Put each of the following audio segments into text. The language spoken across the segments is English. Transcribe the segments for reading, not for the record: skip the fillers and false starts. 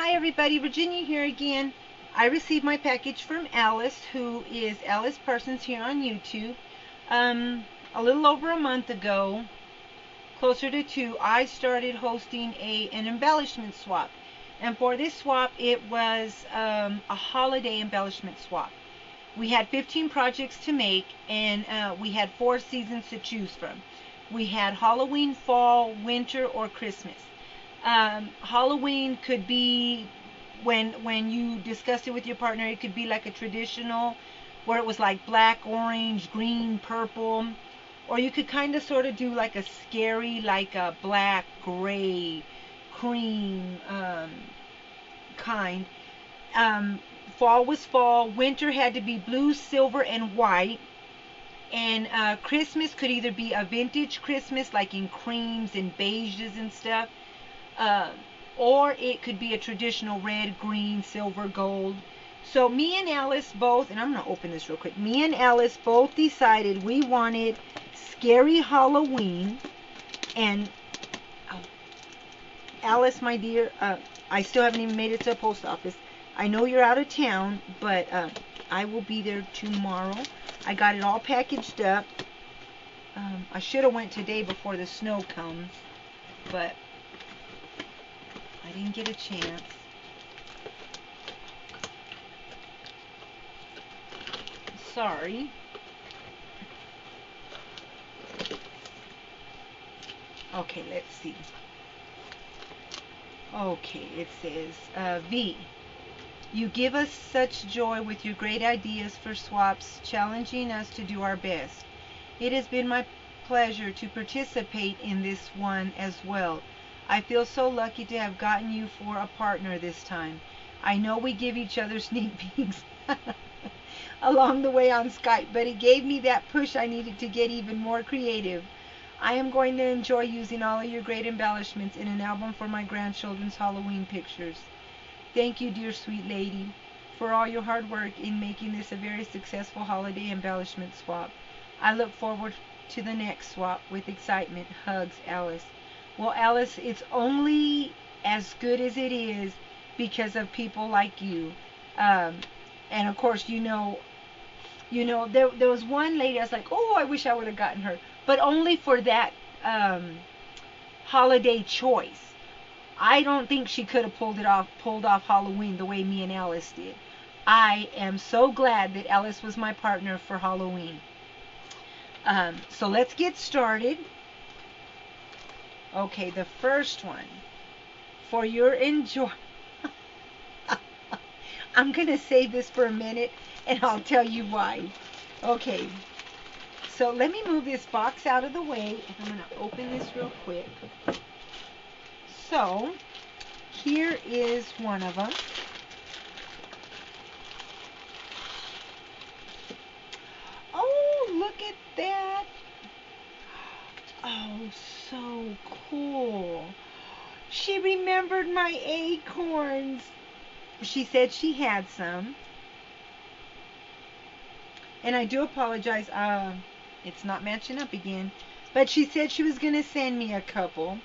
Hi everybody, Virginia here again. I received my package from Alice, who is Alice Parsons here on YouTube. A little over a month ago, closer to 2, I started hosting an embellishment swap. And for this swap, it was a holiday embellishment swap. We had 15 projects to make, and we had 4 seasons to choose from. We had Halloween, fall, winter, or Christmas. Halloween could be when you discuss it with your partner. It could be like a traditional, where it was like black, orange, green, purple, or you could kind of sort of do like a scary, like a black, gray, cream kind. Fall was fall. Winter had to be blue, silver, and white. And Christmas could either be a vintage Christmas, like in creams and beiges and stuff, or it could be a traditional red, green, silver, gold. So me and Alice both, and I'm going to open this real quick. Me and Alice both decided we wanted Scary Halloween. And Alice, my dear, I still haven't even made it to the post office. I know you're out of town, but I will be there tomorrow. I got it all packaged up. I should have went today before the snow comes, but I didn't get a chance. Sorry. Okay, let's see. Okay, it says, V. You give us such joy with your great ideas for swaps, challenging us to do our best. It has been my pleasure to participate in this one as well. I feel so lucky to have gotten you for a partner this time. I know we give each other sneak peeks along the way on Skype, but it gave me that push I needed to get even more creative. I am going to enjoy using all of your great embellishments in an album for my grandchildren's Halloween pictures. Thank you, dear sweet lady, for all your hard work in making this a very successful holiday embellishment swap. I look forward to the next swap with excitement. Hugs, Alice. Well, Alice, it's only as good as it is because of people like you. And of course, there was one lady, I was like, oh, I wish I would have gotten her. But only for that holiday choice. I don't think she could have pulled off Halloween the way me and Alice did. I am so glad that Alice was my partner for Halloween. So let's get started. Okay, the first one. For your enjoy. I'm going to save this for a minute and I'll tell you why. Okay, so let me move this box out of the way and I'm going to open this real quick. So, here is one of them. Oh, look at that. Oh, so cool. She remembered my acorns. She said she had some. And I do apologize. It's not matching up again. But she said she was going to send me a couple.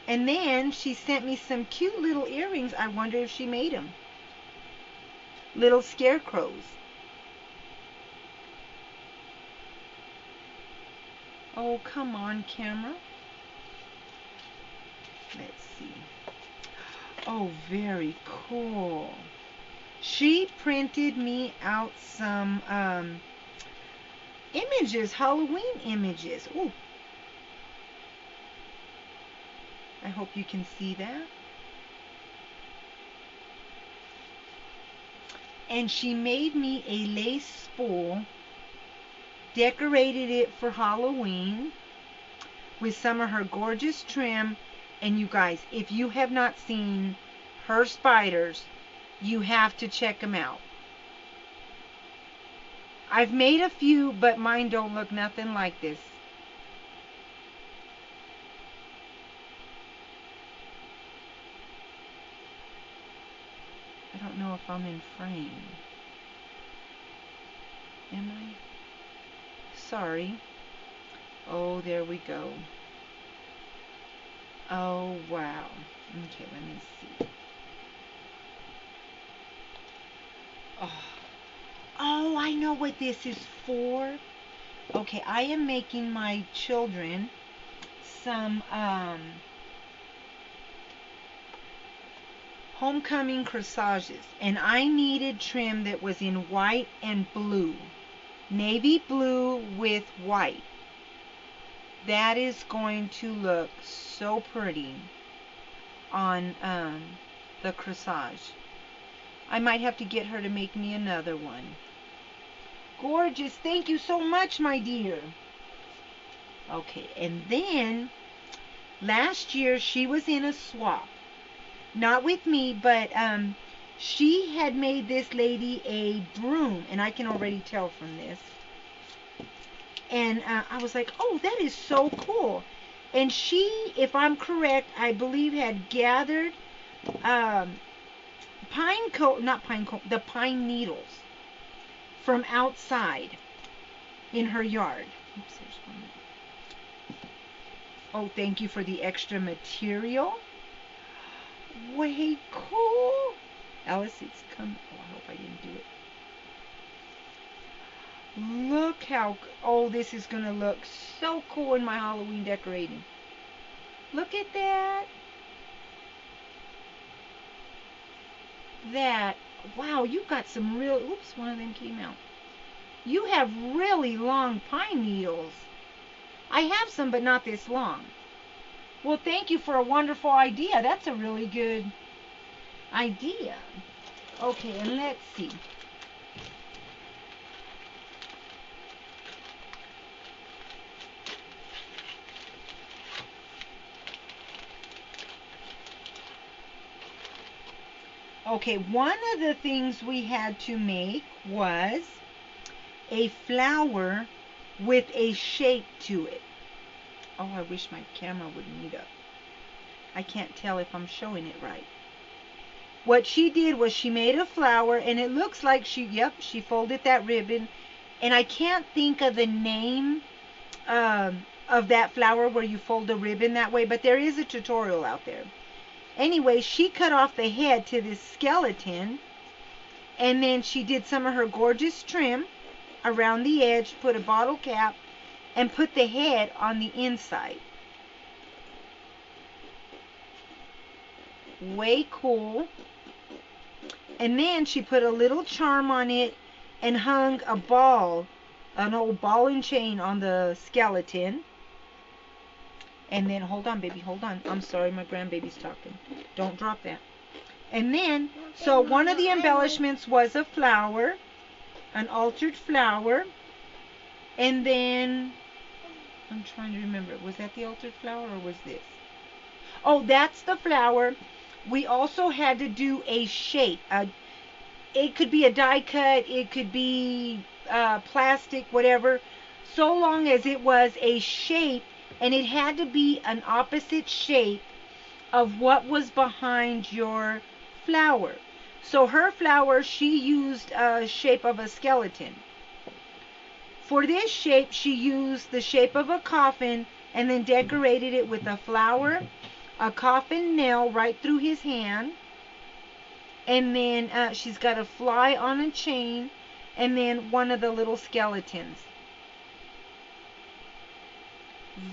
And then she sent me some cute little earrings. I wonder if she made them. Little scarecrows. Oh, come on, camera. Let's see. Oh, very cool. She printed me out some images, Halloween images. Ooh. I hope you can see that. And she made me a lace spool, decorated it for Halloween with some of her gorgeous trim. And you guys, if you have not seen her spiders, you have to check them out. I've made a few, but mine don't look nothing like this. I don't know if I'm in frame. Am I? Sorry. Oh, there we go. Oh, wow. Okay, let me see. I know what this is for. Okay, I am making my children some homecoming corsages, and I needed trim that was in white and blue. Navy blue with white. That is going to look so pretty on the corsage. I might have to get her to make me another one. Gorgeous. Thank you so much, my dear. Okay, and then last year she was in a swap. Not with me, but she had made this lady a broom, and I can already tell from this. And I was like, oh, that is so cool. And she, if I'm correct, I believe had gathered the pine needles from outside in her yard. Oops, there's one. Oh, thank you for the extra material. Way cool. Alice, it's come. Oh, I hope I didn't do it. Look how, oh, this is going to look so cool in my Halloween decorating. Look at that. That, wow, you got some real, oops, one of them came out. You have really long pine needles. I have some, but not this long. Well, thank you for a wonderful idea. That's a really good idea. Okay, and let's see. Okay, one of the things we had to make was a flower with a shape to it. Oh, I wish my camera would meet up. I can't tell if I'm showing it right. What she did was she made a flower, and it looks like she folded that ribbon. And I can't think of the name of that flower where you fold a ribbon that way, but there is a tutorial out there. Anyway, she cut off the head to this skeleton, and then she did some of her gorgeous trim around the edge, put a bottle cap, and put the head on the inside. Way cool. And then she put a little charm on it and hung a ball, an old ball and chain on the skeleton. And then, hold on, baby, hold on. I'm sorry, my grandbaby's talking. Don't drop that. And then, so one of the embellishments was a flower, an altered flower. And then, I'm trying to remember, was that the altered flower or was this? Oh, that's the flower. We also had to do a shape. It could be a die cut, it could be plastic, whatever. So long as it was a shape, and it had to be an opposite shape of what was behind your flower. So her flower, she used a shape of a skeleton. For this shape, she used the shape of a coffin and then decorated it with a flower, a coffin nail right through his hand, and then she's got a fly on a chain, and then one of the little skeletons.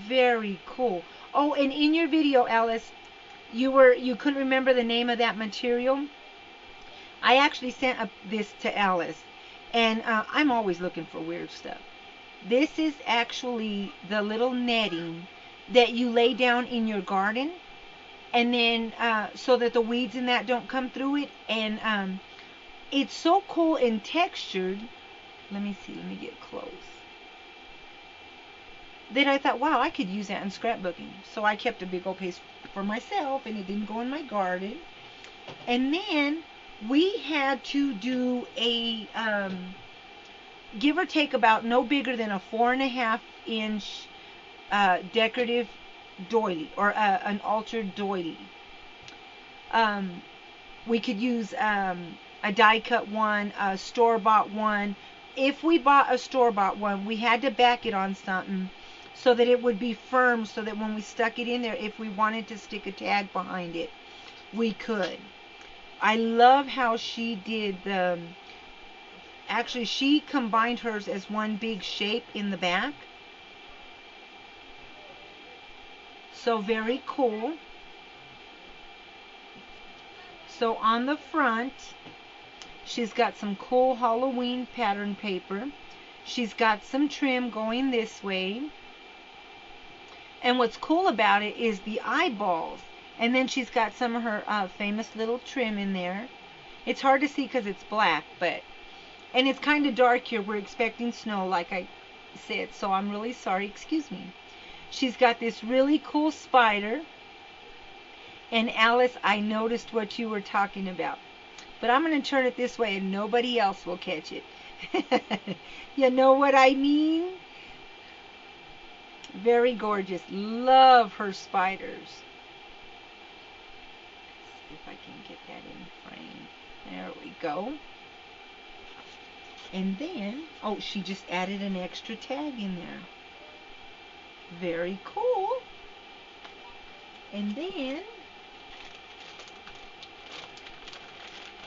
Very cool. Oh, and in your video, Alice, you couldn't remember the name of that material. I actually sent this to Alice, and I'm always looking for weird stuff. This is actually the little netting that you lay down in your garden, and then so that the weeds and that don't come through it. And it's so cool and textured. Let me see. Let me get close. Then I thought, wow, I could use that in scrapbooking. So I kept a big old piece for myself, and it didn't go in my garden. And then we had to do a give or take about no bigger than a 4.5 inch decorative doily, or an altered doily. We could use a die cut one, a store-bought one. If we bought a store-bought one, we had to back it on something so that it would be firm, so that when we stuck it in there, if we wanted to stick a tag behind it, we could. I love how she did the actually, she combined hers as one big shape in the back. So very cool. So on the front, she's got some cool Halloween pattern paper. She's got some trim going this way. And what's cool about it is the eyeballs. And then she's got some of her famous little trim in there. It's hard to see because it's black, but... And it's kind of dark here. We're expecting snow, like I said. So I'm really sorry. Excuse me. She's got this really cool spider. And Alice, I noticed what you were talking about. But I'm going to turn it this way and nobody else will catch it. You know what I mean? Very gorgeous. Love her spiders. Let's see if I can get that in frame. There we go. And then, oh, she just added an extra tag in there. Very cool. And then,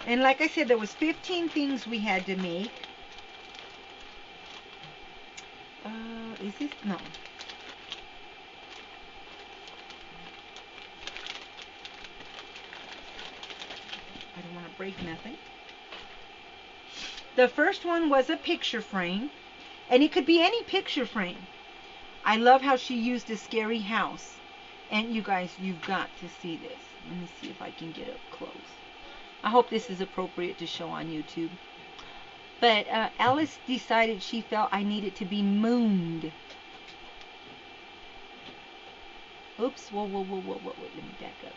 and like I said, there was 15 things we had to make. Is this? No. I don't want to break nothing. The first one was a picture frame, and it could be any picture frame. I love how she used a scary house. And you guys, you've got to see this. Let me see if I can get up close. I hope this is appropriate to show on YouTube. But Alice decided she felt I needed to be mooned. Oops, whoa, let me back up.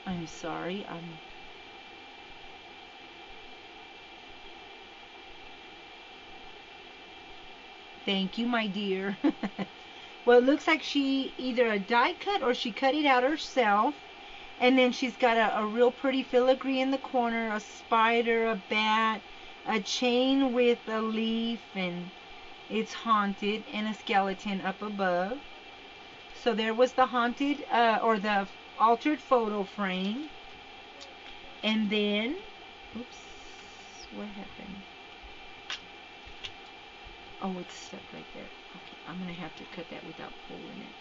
I'm sorry, Thank you, my dear. Well, it looks like she either a die cut or she cut it out herself. And then she's got a real pretty filigree in the corner, a spider, a bat, a chain with a leaf, and it's haunted, and a skeleton up above. So there was the haunted, or the altered photo frame. And then, oops, what happened? Oh, it's stuck right there. Okay, I'm going to have to cut that without pulling it.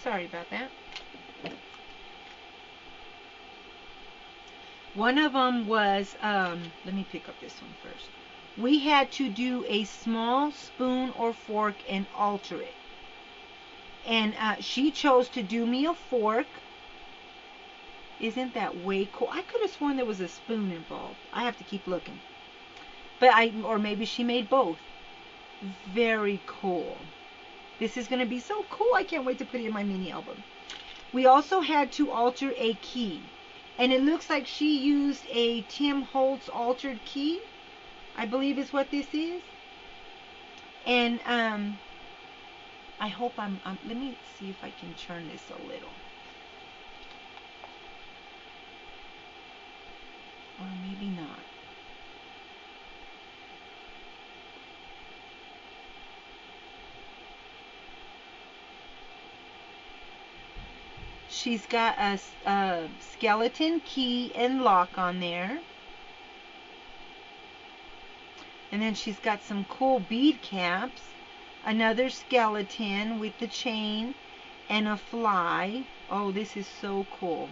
Sorry about that. One of them was, let me pick up this one first. We had to do a small spoon or fork and alter it. And she chose to do me a fork. Isn't that way cool? I could have sworn there was a spoon involved. I have to keep looking. But or maybe she made both. Very cool. This is going to be so cool. I can't wait to put it in my mini album. We also had to alter a key. And it looks like she used a Tim Holtz altered key. I believe is what this is. And I hope let me see if I can turn this a little. Or maybe not. She's got a skeleton key and lock on there. And then she's got some cool bead caps. Another skeleton with the chain and a fly. Oh, this is so cool.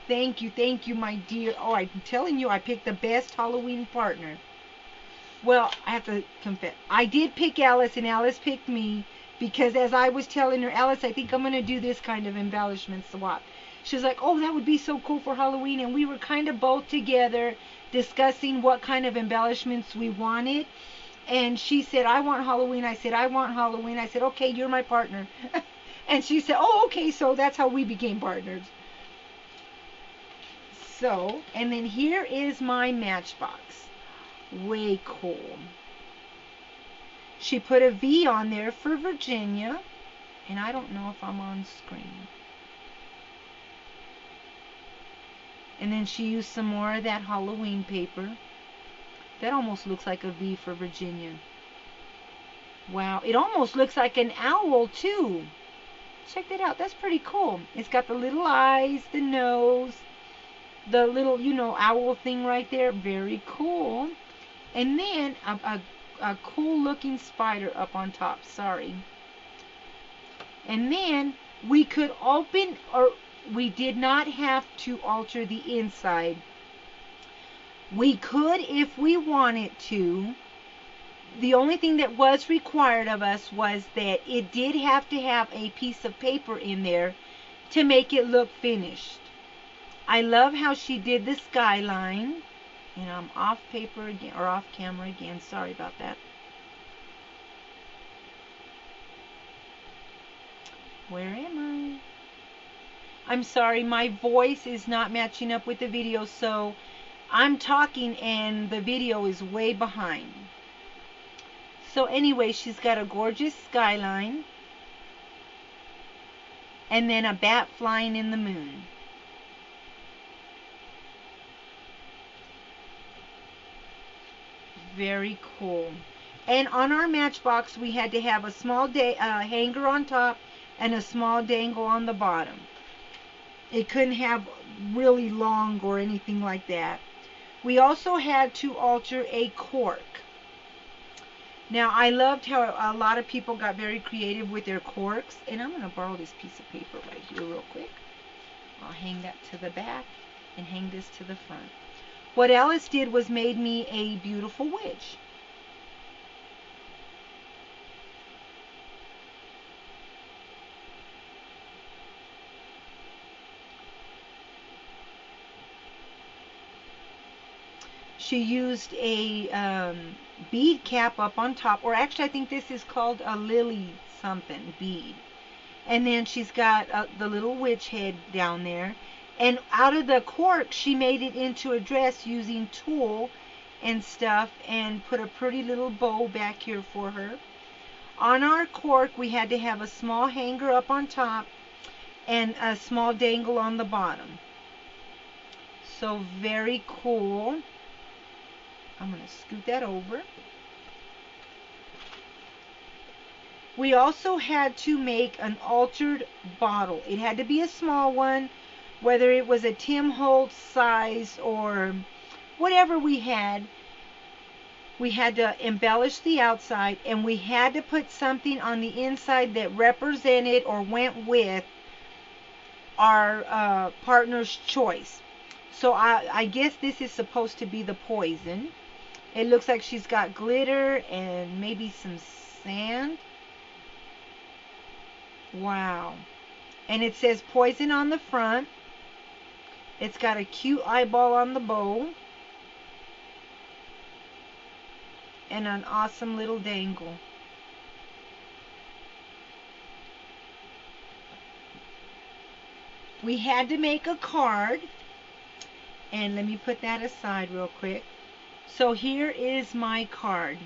Thank you, my dear. Oh, I'm telling you, I picked the best Halloween partner. Well, I have to confess. I did pick Alice, and Alice picked me. Because as I was telling her, Alice, I think I'm going to do this kind of embellishment swap. She was like, oh, that would be so cool for Halloween. And we were kind of both together discussing what kind of embellishments we wanted. And she said, I want Halloween. I said, I want Halloween. I said, okay, you're my partner. And she said, oh, okay, so that's how we became partners. So, and then here is my matchbox. Way cool. She put a V on there for Virginia. And I don't know if I'm on screen. And then she used some more of that Halloween paper. That almost looks like a V for Virginia. Wow, it almost looks like an owl too. Check that out. That's pretty cool. It's got the little eyes, the nose, the little, owl thing right there. Very cool. And then a cool looking spider up on top. Sorry. And then we could open, or we did not have to alter the inside. We could if we wanted to. The only thing that was required of us was that it did have to have a piece of paper in there to make it look finished. I love how she did the skyline. And I'm off paper again, or off camera again. Sorry about that. Where am I? I'm sorry, my voice is not matching up with the video, so I'm talking and the video is way behind. So anyway, she's got a gorgeous skyline and then a bat flying in the moon. Very cool. And on our matchbox, we had to have a small hanger on top and a small dangle on the bottom. It couldn't have really long or anything like that. We also had to alter a cork. Now, I loved how a lot of people got very creative with their corks. And I'm going to borrow this piece of paper right here real quick. I'll hang that to the back and hang this to the front. What Alice did was made me a beautiful witch. She used a bead cap up on top, or actually I think this is called a lily something bead. And then she's got the little witch head down there. And out of the cork, she made it into a dress using tulle and stuff and put a pretty little bow back here for her. On our cork, we had to have a small hanger up on top and a small dangle on the bottom. So very cool. I'm going to scoot that over. We also had to make an altered bottle. It had to be a small one, whether it was a Tim Holtz size or whatever we had. We had to embellish the outside, and we had to put something on the inside that represented or went with our partner's choice. So I guess this is supposed to be the poison. It looks like she's got glitter and maybe some sand. Wow. And it says poison on the front. It's got a cute eyeball on the bow. And an awesome little dangle. We had to make a card. And let me put that aside real quick. So here is my card.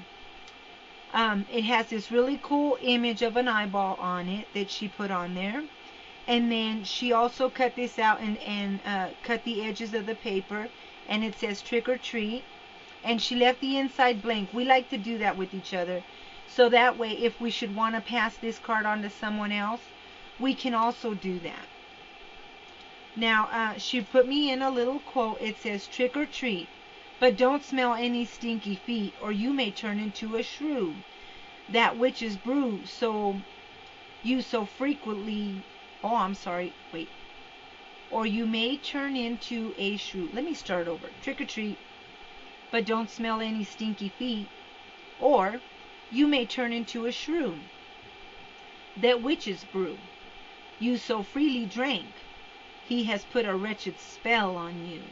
It has this really cool image of an eyeball on it that she put on there. And then she also cut this out and cut the edges of the paper. And it says trick or treat. And she left the inside blank. We like to do that with each other. So that way, if we should want to pass this card on to someone else, we can also do that. Now, she put me in a little quote. It says, trick or treat, but don't smell any stinky feet, or you may turn into a shrew. That witch's brew, so you so frequently... Oh, I'm sorry. Wait. Or you may turn into a shrew. Let me start over. Trick or treat, but don't smell any stinky feet, or you may turn into a shrew. That witch's brew, you so freely drank, he has put a wretched spell on you.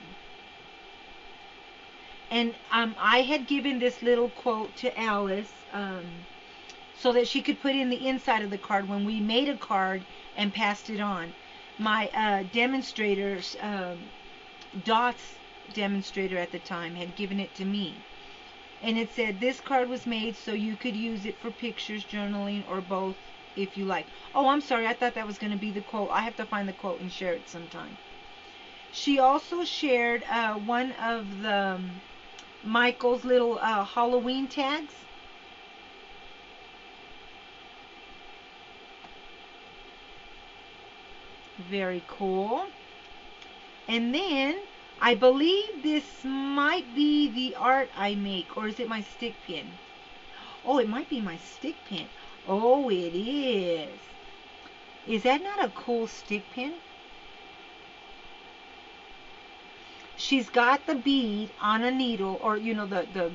And I had given this little quote to Alice so that she could put in the inside of the card when we made a card and passed it on. My demonstrators, Dot's demonstrator at the time, had given it to me. And it said, this card was made so you could use it for pictures, journaling, or both if you like. Oh, I'm sorry. I thought that was going to be the quote. I have to find the quote and share it sometime. She also shared one of the Michael's little Halloween tags. Very cool. And then I believe this might be the art I make, or is it my stick pin? Oh, it might be my stick pin. Oh, it is. Is that not a cool stick pin? She's got the bead on a needle, or the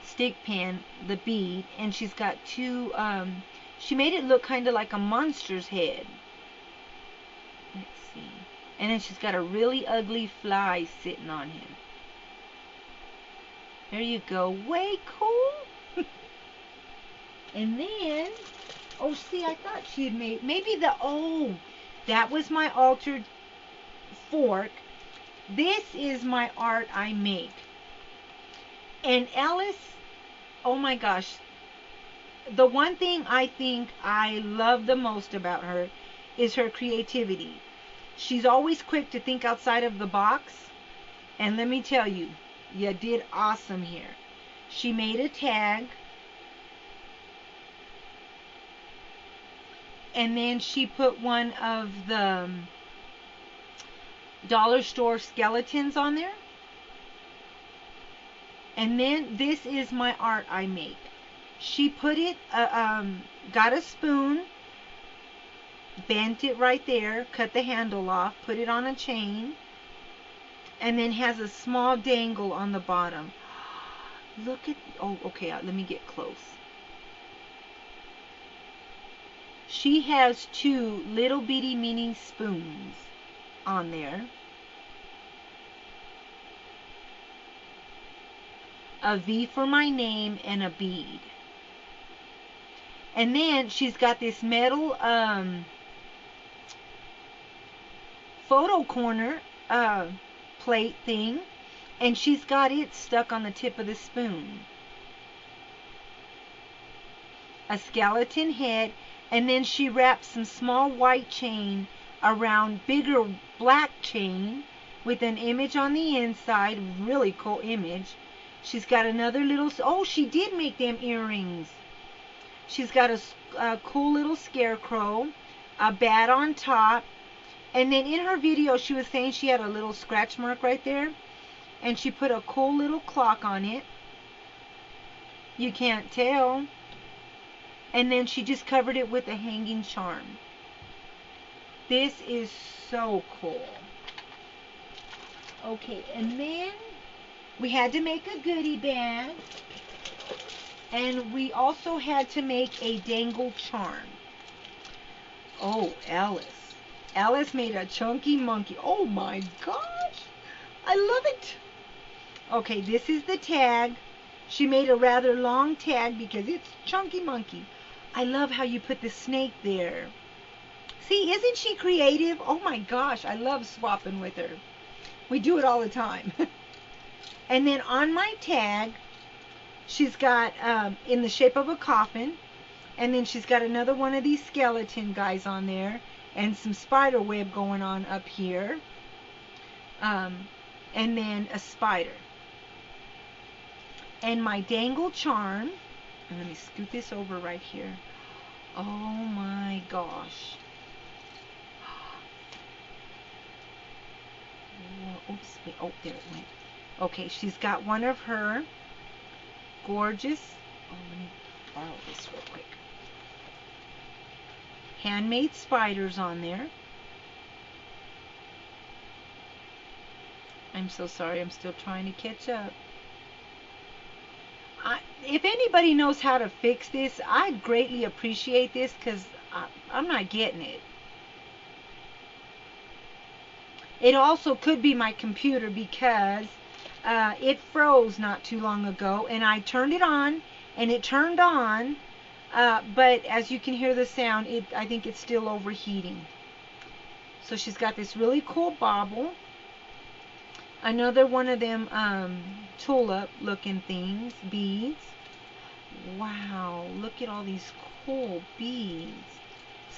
stick pin, the bead, and she's got two, she made it look kind of like a monster's head. Let's see. And then she's got a really ugly fly sitting on him. There you go. Way cool. And then, oh, see, I thought she had made, maybe that was my altered fork. This is my art I make. And Alice, oh my gosh, the one thing I think I love the most about her is her creativity. She's always quick to think outside of the box. And let me tell you, you did awesome here. She made a tag. And then she put one of the dollar store skeletons on there. And then this is my art I make. She put it, got a spoon, bent it right there, cut the handle off, put it on a chain, and then has a small dangle on the bottom. Look at, oh, okay, let me get close. She has two little bitty mini spoons on there. A V for my name and a bead. And then she's got this metal photo corner plate thing, and she's got it stuck on the tip of the spoon. A skeleton head, and then she wraps some small white chain around bigger black chain with an image on the inside. Really cool image. She's got another little, oh, she did make them earrings. She's got a cool little scarecrow, a bat on top, and then in her video she was saying she had a little scratch mark right there, and she put a cool little clock on it. You can't tell. And then she just covered it with a hanging charm. This is so cool. Okay, and then we had to make a goodie bag. And we also had to make a dangle charm. Oh, Alice. Alice made a chunky monkey. Oh my gosh. I love it. Okay, this is the tag. She made a rather long tag because it's chunky monkey. I love how you put the snake there. See, isn't she creative? Oh my gosh, I love swapping with her. We do it all the time. And then on my tag, she's got in the shape of a coffin, and then she's got another one of these skeleton guys on there, and some spider web going on up here, and then a spider. And my dangle charm, and let me scoot this over right here. Oh my gosh. Oops, wait, oh, there it went. Okay, she's got one of her gorgeous, oh, let me borrow this real quick, handmade spiders on there. I'm so sorry, I'm still trying to catch up. If anybody knows how to fix this, I greatly appreciate this, because I'm not getting it. It also could be my computer, because it froze not too long ago, and I turned it on, and it turned on, but as you can hear the sound, I think it's still overheating. So she's got this really cool bauble, another one of them tulip looking things, beads. Wow, look at all these cool beads.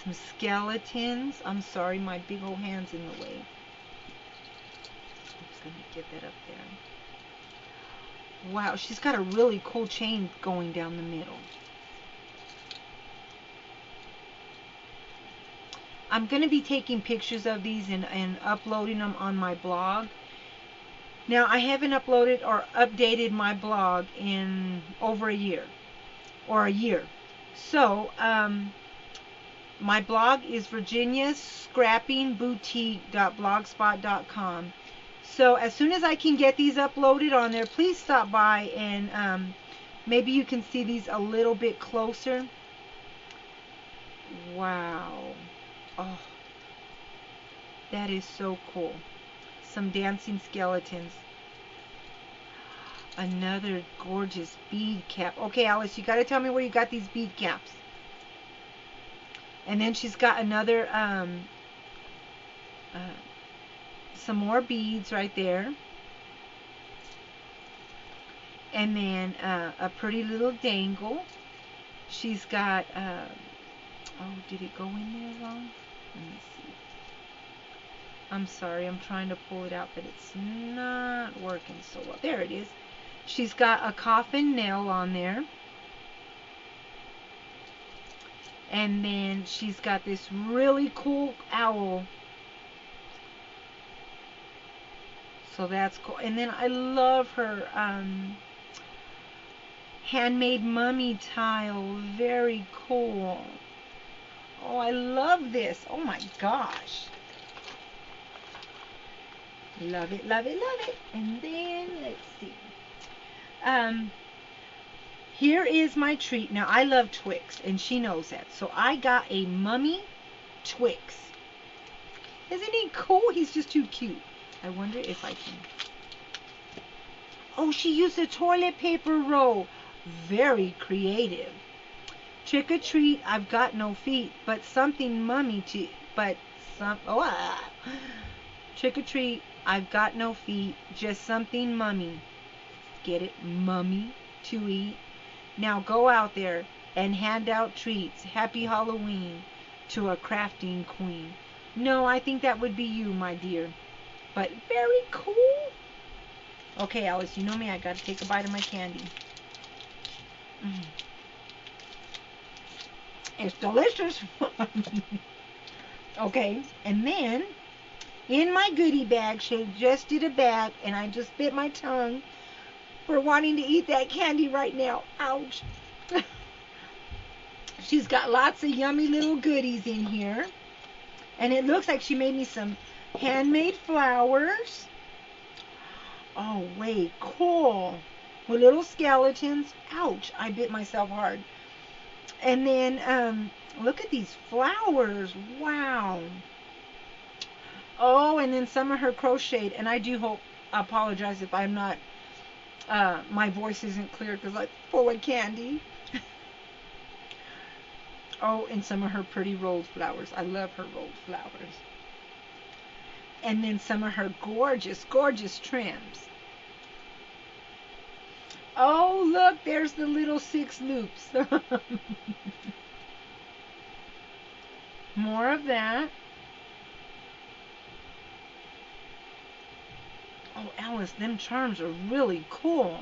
Some skeletons. I'm sorry, my big old hand's in the way. I'm just gonna get that up there. Wow, she's got a really cool chain going down the middle. I'm going to be taking pictures of these and uploading them on my blog. Now, I haven't uploaded or updated my blog in over a year. Or a year. So, my blog is virginiascrappingboutique.blogspot.com. So as soon as I can get these uploaded on there, please stop by and maybe you can see these a little bit closer. Wow. Oh, that is so cool. Some dancing skeletons. Another gorgeous bead cap. Okay, Alice, you got to tell me where you got these bead caps. And then she's got another, some more beads right there. And then a pretty little dangle. She's got, oh, did it go in there wrong? Let me see. I'm sorry, I'm trying to pull it out, but it's not working so well. There it is. She's got a coffin nail on there. And then she's got this really cool owl. So that's cool. And then I love her handmade mummy tile. Very cool. Oh, I love this. Oh my gosh. Love it, love it, love it. And then, let's see. Here is my treat. Now, I love Twix, and she knows that. So, I got a mummy Twix. Isn't he cool? He's just too cute. I wonder if I can. Oh, she used a toilet paper roll. Very creative. Trick or treat, I've got no feet, but something mummy to, but some, oh, Trick or treat, I've got no feet, just something mummy. Get it? Mummy to eat. Now go out there and hand out treats. Happy Halloween to a crafting queen. No, I think that would be you, my dear. But very cool. Okay, Alice, you know me. I got to take a bite of my candy. It's delicious. Okay, and then in my goodie bag, she just did a bag, and I just bit my tongue for wanting to eat that candy right now. Ouch. She's got lots of yummy little goodies in here. And it looks like she made me some handmade flowers. Oh, wait, cool. With little skeletons. Ouch, I bit myself hard. And then, look at these flowers. Wow. Oh, and then some of her crocheted. And I do apologize if I'm not, my voice isn't clear because I'm full of candy. Oh, and some of her pretty rolled flowers. I love her rolled flowers. And then some of her gorgeous, gorgeous trims. Oh, look, there's the little 6 loops. More of that. Oh, Alice, them charms are really cool.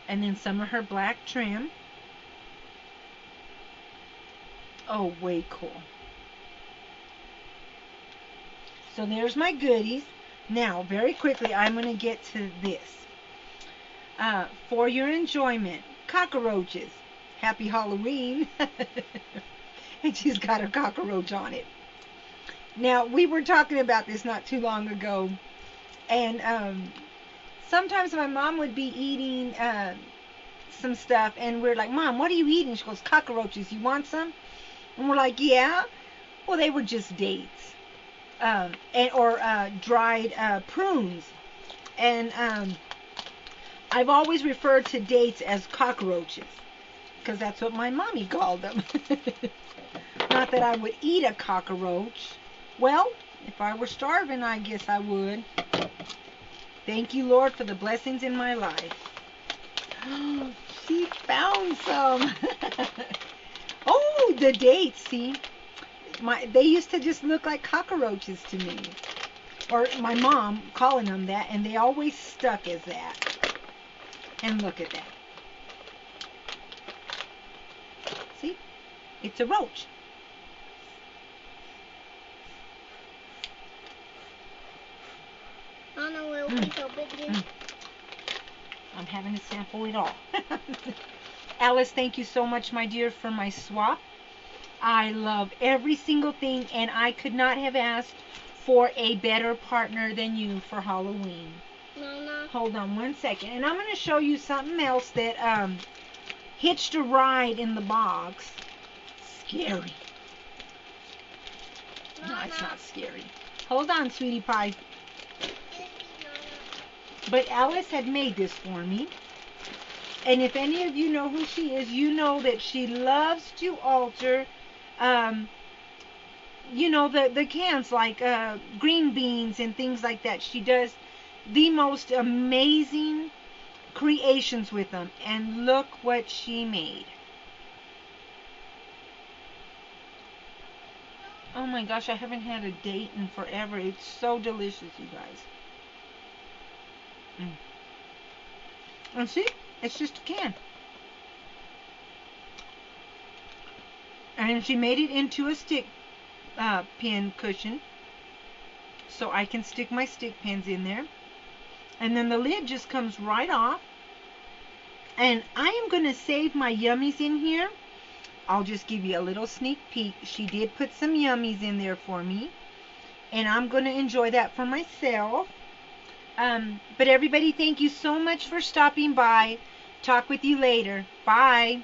And then some of her black trim. Oh, way cool. So there's my goodies. Now, very quickly, I'm going to get to this. For your enjoyment, cockroaches. Happy Halloween. And she's got a cockroach on it. Now, we were talking about this not too long ago. And sometimes my mom would be eating some stuff. And we're like, Mom, what are you eating? She goes, cockroaches. You want some? And we're like, yeah. Well, they were just dates. Or dried prunes. And I've always referred to dates as cockroaches. Because that's what my mommy called them. Not that I would eat a cockroach. Well, if I were starving, I guess I would. Thank you, Lord, for the blessings in my life. She found some. Oh, the dates, see? They used to just look like cockroaches to me. Or my mom calling them that, and they always stuck as that. And look at that. See? It's a roach. I don't know where we so big here. I'm having to sample it all. Alice, thank you so much, my dear, for my swap. I love every single thing, and I could not have asked for a better partner than you for Halloween. Mama. Hold on one second. And I'm going to show you something else that hitched a ride in the box. Scary. No, it's not scary. Hold on, sweetie pie. But Alice had made this for me. And if any of you know who she is, you know that she loves to alter, you know, the cans, like green beans and things like that. She does the most amazing creations with them. And look what she made. Oh my gosh, I haven't had a date in forever. It's so delicious, you guys. And see, it's just a can. And she made it into a stick pin cushion, so I can stick my stick pins in there. And then the lid just comes right off. And I am going to save my yummies in here. I'll just give you a little sneak peek. She did put some yummies in there for me, and I'm going to enjoy that for myself. But everybody, thank you so much for stopping by. Talk with you later. Bye.